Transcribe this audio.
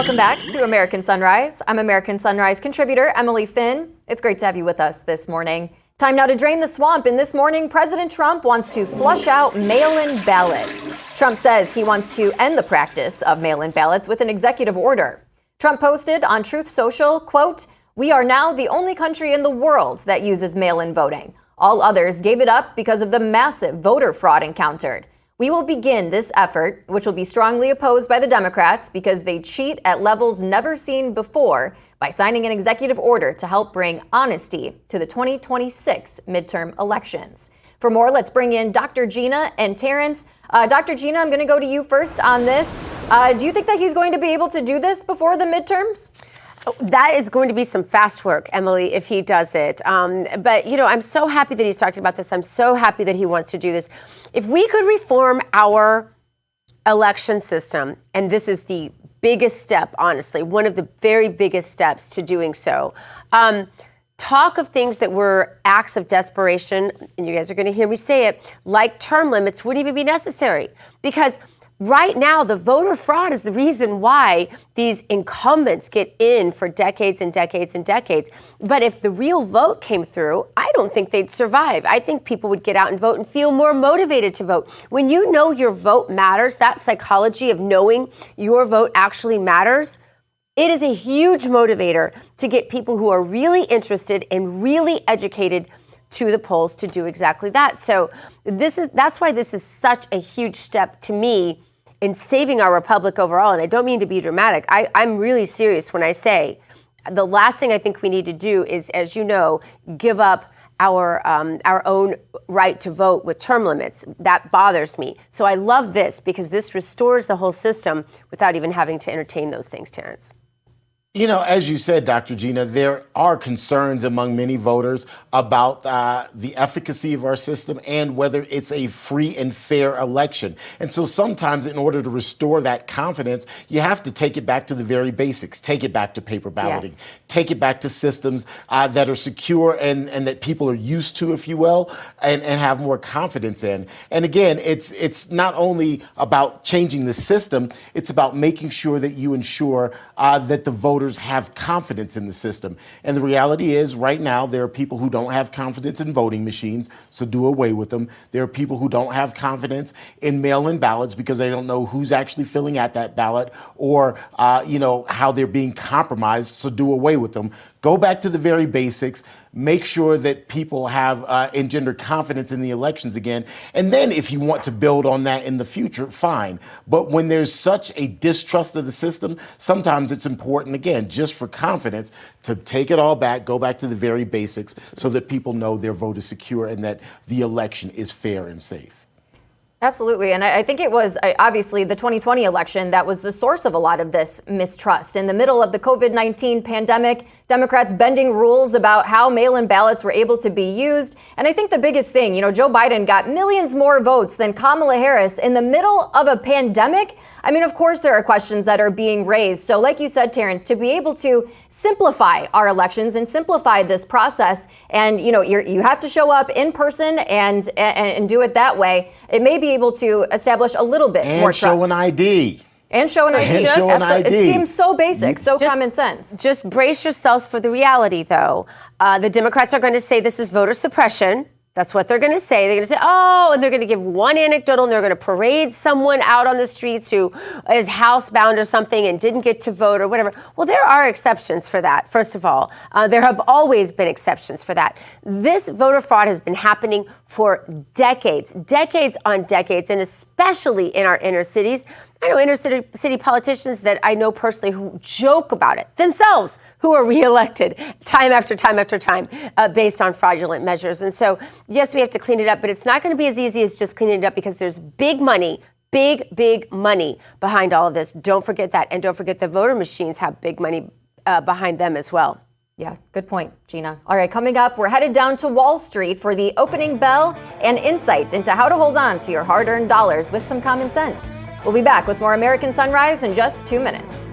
Welcome back to American Sunrise. I'm American Sunrise contributor Emily Finn. It's great to have you with us this morning. Time now to drain the swamp. And this morning, President Trump wants to flush out mail-in ballots. Trump says he wants to end the practice of mail-in ballots with an executive order. Trump posted on Truth Social, quote, "We are now the only country in the world that uses mail-in voting. All others gave it up because of the massive voter fraud encountered. We will begin this effort, which will be strongly opposed by the Democrats because they cheat at levels never seen before, by signing an executive order to help bring honesty to the 2026 midterm elections." For more, let's bring in Dr. Gina and Terrence. Dr. Gina, I'm going to go to you first on this. Do you think that he's going to be able to do this before the midterms? That is going to be some fast work, Emily, if he does it. But, you know, I'm so happy that he's talking about this. I'm so happy that he wants to do this. If we could reform our election system, and this is the biggest step, honestly, one of the very biggest steps to doing so, talk of things that were acts of desperation, and you guys are going to hear me say it, like term limits wouldn't even be necessary. Because right now, the voter fraud is the reason why these incumbents get in for decades and decades and decades. But if the real vote came through, I don't think they'd survive. I think people would get out and vote and feel more motivated to vote. When you know your vote matters, that psychology of knowing your vote actually matters, it is a huge motivator to get people who are really interested and really educated to the polls to do exactly that. So that's why this is such a huge step to me in saving our republic overall. And I don't mean to be dramatic. I'm really serious when I say the last thing I think we need to do is, as you know, give up our own right to vote with term limits. That bothers me. So I love this because this restores the whole system without even having to entertain those things, Terrence. You know, as you said, Dr. Gina, there are concerns among many voters about the efficacy of our system and whether it's a free and fair election. And so sometimes in order to restore that confidence, you have to take it back to the very basics, take it back to paper balloting, yes, take it back to systems that are secure and that people are used to, if you will, and have more confidence in. And again, it's not only about changing the system, it's about making sure that you ensure that the voters have confidence in the system. And the reality is right now there are people who don't have confidence in voting machines, so do away with them. There are people who don't have confidence in mail-in ballots because they don't know who's actually filling out that ballot or how they're being compromised, so do away with them. Go back to the very basics. Make sure that people have engendered confidence in the elections again. And then if you want to build on that in the future, fine. But when there's such a distrust of the system, sometimes it's important, again, just for confidence, to take it all back, go back to the very basics so that people know their vote is secure and that the election is fair and safe. Absolutely. And I think it was obviously the 2020 election that was the source of a lot of this mistrust. In the middle of the COVID-19 pandemic, Democrats bending rules about how mail-in ballots were able to be used. And I think the biggest thing, Joe Biden got millions more votes than Kamala Harris in the middle of a pandemic. I mean, of course, there are questions that are being raised. So like you said, Terrence, to be able to simplify our elections and simplify this process, and, you have to show up in person and do it that way, it may be able to establish a little bit more trust. And show an ID. And show an ID. It seems so basic, so common sense. Just brace yourselves for the reality, though. The Democrats are going to say this is voter suppression. That's what they're going to say. They're going to say, and they're going to give one anecdotal, and they're going to parade someone out on the streets who is housebound or something and didn't get to vote or whatever. Well, there are exceptions for that, first of all. There have always been exceptions for that. This voter fraud has been happening for decades on decades, and especially in our inner cities. I know inner city politicians that I know personally who joke about it themselves, who are reelected time after time after time based on fraudulent measures. And so, yes, we have to clean it up, but it's not going to be as easy as just cleaning it up because there's big money, big money behind all of this. Don't forget that. And don't forget the voter machines have big money behind them as well. Yeah, good point, Gina. All right, coming up, we're headed down to Wall Street for the opening bell and insight into how to hold on to your hard-earned dollars with some common sense. We'll be back with more American Sunrise in just 2 minutes.